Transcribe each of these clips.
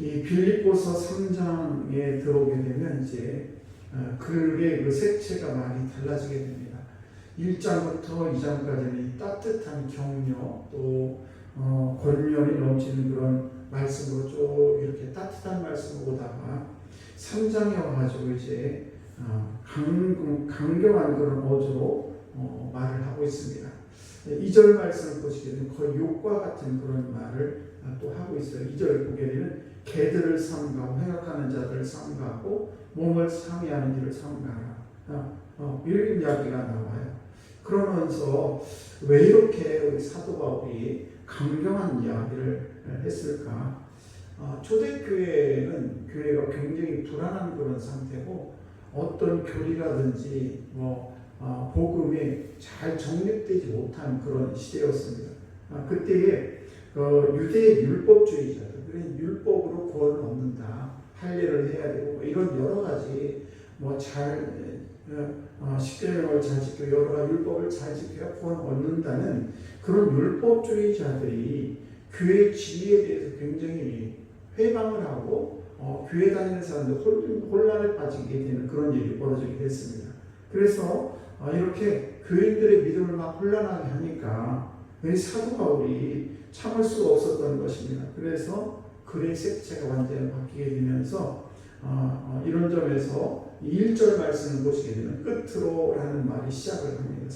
이 빌립보서 3장에 들어오게 되면 이제 글의 그 색채가 많이 달라지게 됩니다. 1장부터 2장까지는 따뜻한 격려 또 권면이 넘치는 그런 말씀으로 쭉 이렇게 따뜻한 말씀을 오다가 3장에 와가지고 이제 강경한 그런 어조로 말을 하고 있습니다. 2절 말씀을 보시게 되면 거의 욕과 같은 그런 말을 또 하고 있어요. 2절을 보게 되면 개들을 삼가하고 행악하는 자들을 삼가하고 몸을 상해하는 일을 삼가하라. 이런 이야기가 나와요. 그러면서 왜 이렇게 우리 사도 바울이 강경한 이야기를 했을까? 초대교회는 교회가 굉장히 불안한 그런 상태고 어떤 교리라든지 복음이 잘 정립되지 못한 그런 시대였습니다. 그때에 유대 율법주의자들, 율법으로 구원을 얻는다, 할례를 해야 되고 이런 여러 가지 십계명을 잘 지켜 여러 가지 율법을 잘 지켜야 구원을 얻는다는 그런 율법주의자들이 교회 지위에 대해서 굉장히 회방을 하고 교회 다니는 사람들 혼란에 빠지게 되는 그런 일이 벌어지게 됐습니다. 그래서 이렇게 교인들의 믿음을 막 혼란하게 하니까 이 사도 바울이 참을 수가 없었던 것입니다. 그래서 글의 색채가 완전히 바뀌게 되면서 이런 점에서 1절 말씀을 보시게 되면 끝으로라는 말이 시작을 합니다.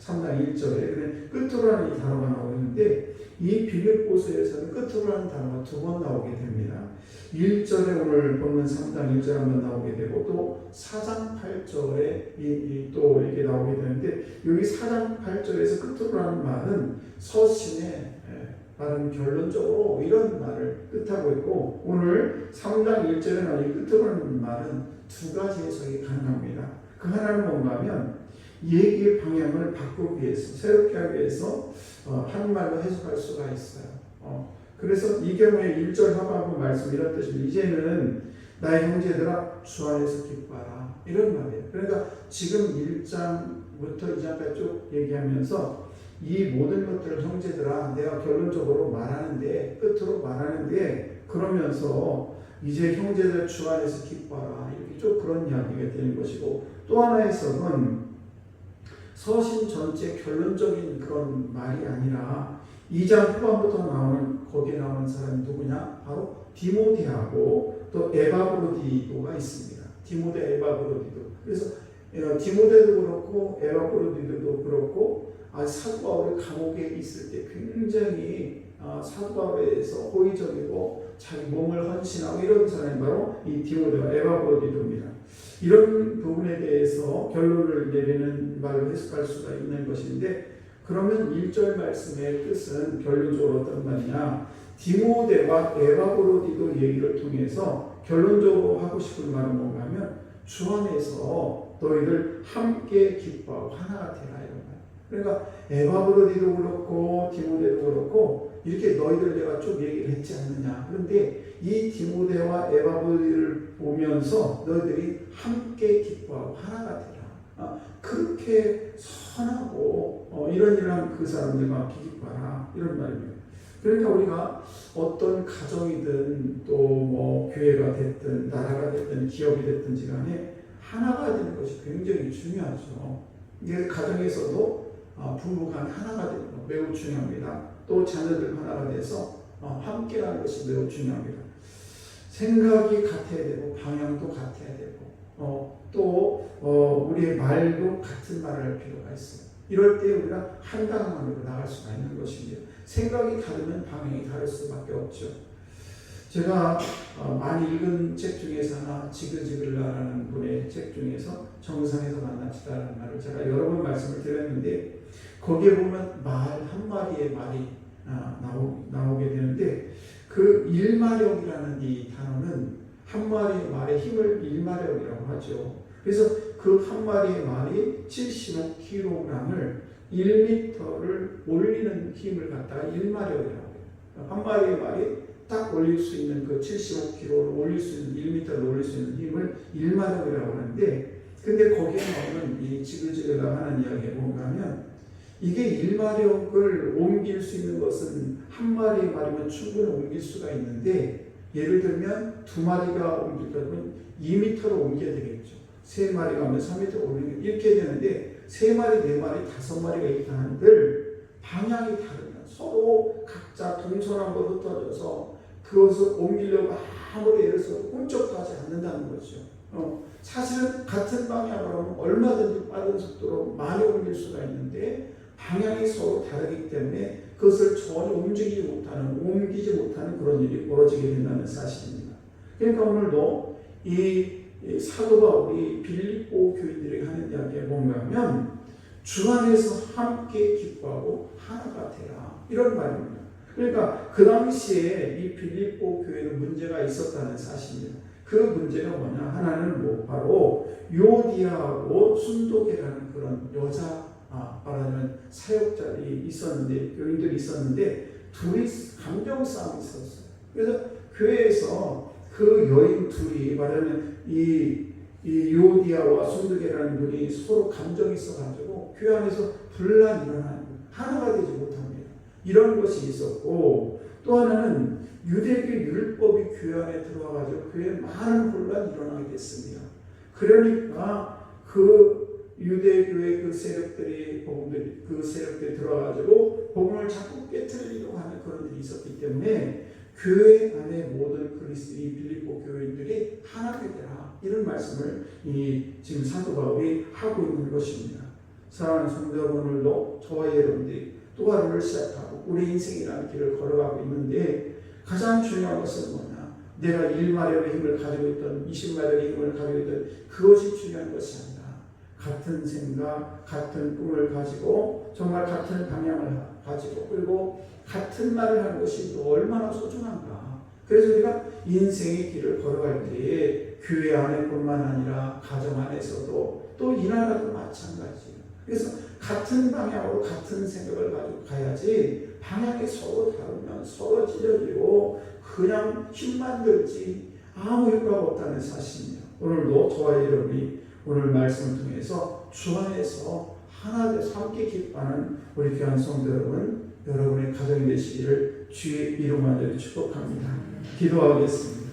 3장 1절에 끝으로라는 이 단어가 나오는데 이 빌립보서에서는 끝으로라는 단어가 2번 나오게 됩니다. 1절에 오늘 보는 3장 1절 한번 나오게 되고 또 4장 8절에 또 이렇게 나오게 되는데 여기 4장 8절에서 끝으로라는 말은 서신에 말은 결론적으로 이런 말을 뜻하고 있고 오늘 3장 1절에 나오는 끝으로라는 말은 두 가지 해석이 가능합니다. 그 하나는 뭔가 하면 얘기의 방향을 바꾸기 위해서 새롭게 하기 위해서 한말로 해석할 수가 있어요. 그래서 이 경우에 1절 하반부 말씀 이런 뜻입니다. 이제는 나의 형제들아 주 안에서 기뻐하라 이런 말이에요. 그러니까 지금 1장부터 2장까지 쭉 얘기하면서 이 모든 것들을 형제들아 내가 결론적으로 말하는데 끝으로 말하는데 그러면서 이제 형제들 주 안에서 기뻐하라 이렇게 쭉 그런 이야기가 되는 것이고 또 하나 해석은 서신 전체 결론적인 그런 말이 아니라 2장 후반부터 나오는 거기에 나오는 사람이 누구냐? 바로 디모데하고 또 에바브로디도가 있습니다. 디모데, 에바브로디도. 그래서 디모데도 그렇고 에바브로디도도 그렇고 사도 바울이 감옥에 있을 때 굉장히 사도 바울에 대해서 호의적이고 자기 몸을 헌신하고 이런 사람이 바로 이 디모데와 에바브로디도입니다. 이런 부분에 대해서 결론을 내리는 말로 해석할 수가 있는 것인데 그러면 1절 말씀의 뜻은 결론적으로 어떤 말이냐 디모데와 에바브로디도 얘기를 통해서 결론적으로 하고 싶은 말은 뭔가 하면 주 안에서 너희들 함께 기뻐하고 하나가 되라 이런 말. 그러니까 에바브로디도 그렇고 디모데도 그렇고 이렇게 너희들 내가 쭉 얘기를 했지 않느냐. 그런데 이 디모데와 에바브로디를 보면서 너희들이 함께 기뻐하고 하나가 되라. 그렇게 선하고 이런 일을 그 사람들과 기뻐하라 이런 말입니다. 그러니까 우리가 어떤 가정이든 또 교회가 됐든 나라가 됐든 기업이 됐든지 간에 하나가 되는 것이 굉장히 중요하죠. 이게 가정에서도 부부간 하나가 되는 것 매우 중요합니다. 또 자녀들 하나가 돼서 함께라는 것이 매우 중요합니다. 생각이 같아야 되고 방향도 같아야 되고 또 우리의 말도 같은 말을 할 필요가 있어요. 이럴 때 우리가 한 방향으로 나갈 수가 있는 것입니다. 생각이 다르면 방향이 다를 수밖에 없죠. 제가 많이 읽은 책 중에서 하나 지글지글라라는 분의 책 중에서 정상에서 만납시다라는 말을 제가 여러 번 말씀을 드렸는데 거기에 보면 말 한마디의 말이 나오게 되는데 그 일마력이라는 이 단어는 한 마리의 말의 힘을 일마력이라고 하죠. 그래서 그 한 마리의 말이 75kg을 1m를 올리는 힘을 갖다가 일마력이라고 해요. 한 마리의 말이 딱 올릴 수 있는 그 75kg를 올릴 수 있는 1m를 올릴 수 있는 힘을 일마력이라고 하는데 근데 거기에 나오는 이 지글지글라 하는 이야기에 뭔가하면 이게 일마력을 옮길 수 있는 것은 한 마리의 말이면 충분히 옮길 수가 있는데 예를 들면 2마리가 옮길 거면 2m로 옮겨야 되겠죠. 3마리가 오면 3m로 옮기면 이렇게 되는데 3마리, 4마리, 5마리가 있다 한들 방향이 다르면 서로 각자 동서남북으로 흩어져서 그것을 옮기려고 아무리 애를 써도 꿈쩍도 하지 않는다는 거죠. 사실은 같은 방향으로 하면 얼마든지 빠른 속도로 많이 옮길 수가 있는데 방향이 서로 다르기 때문에 그것을 전혀 옮기지 못하는 그런 일이 벌어지게 된다는 사실입니다. 그러니까 오늘도 이 사도 바울이 빌립보 교인들에게 하는 이야기가 뭔가 하면 주 안에서 함께 기뻐하고 하나가 되라, 이런 말입니다. 그러니까 그 당시에 이 빌립보 교회는 문제가 있었다는 사실입니다. 그 문제가 뭐냐? 하나는 바로 요디아하고 순도계라는 그런 여자, 말하자면 사역자들이 있었는데, 교인들이 있었는데 둘이 감정 싸움이 있었어요. 그래서 교회에서 그 여인 둘이 말하자면 이 요디아와 순도계라는 분이 서로 감정이 있어가지고 교회 안에서 분란이 일어나는 거예요. 하나가 되지 못합니다. 이런 것이 있었고, 또 하나는 유대교 율법이 교회 안에 들어와가지고 교회에 많은 혼란이 일어나게 됐습니다. 그러니까 그 유대교의 그 세력들이 들어와가지고 복음을 자꾸 깨트리려고 하는 그런 일이 있었기 때문에 교회 안에 모든 그리스도의 빌립보 교인들이 하나가 되라, 이런 말씀을 지금 사도 바울이 하고 있는 것입니다. 사랑하는 성도 여러분, 오늘도 저와 여러분들이 또 하루를 시작하고 우리 인생이라는 길을 걸어가고 있는데 가장 중요한 것은 뭐냐? 내가 1마력의 힘을 가지고 있던 20마력의 힘을 가지고 있던 그것이 중요한 것이 아니라 같은 생각, 같은 꿈을 가지고 정말 같은 방향을 가지고 그리고 같은 말을 하는 것이 얼마나 소중한가. 그래서 우리가 인생의 길을 걸어갈 때에 교회 안에뿐만 아니라 가정 안에서도 또 이 나라도 마찬가지예요. 그래서 같은 방향으로 같은 생각을 가지고 가야지 방향이 서로 다르면 서로 찢어지고 그냥 힘만 들지 아무 효과가 없다는 사실입니다. 오늘도 저와 여러분이 오늘 말씀을 통해서 주 안에서 하나 돼서 함께 기뻐하는 우리 귀한 성도 여러분, 여러분의 가정이 되시기를 주의 이름으로 축복합니다. 기도하겠습니다.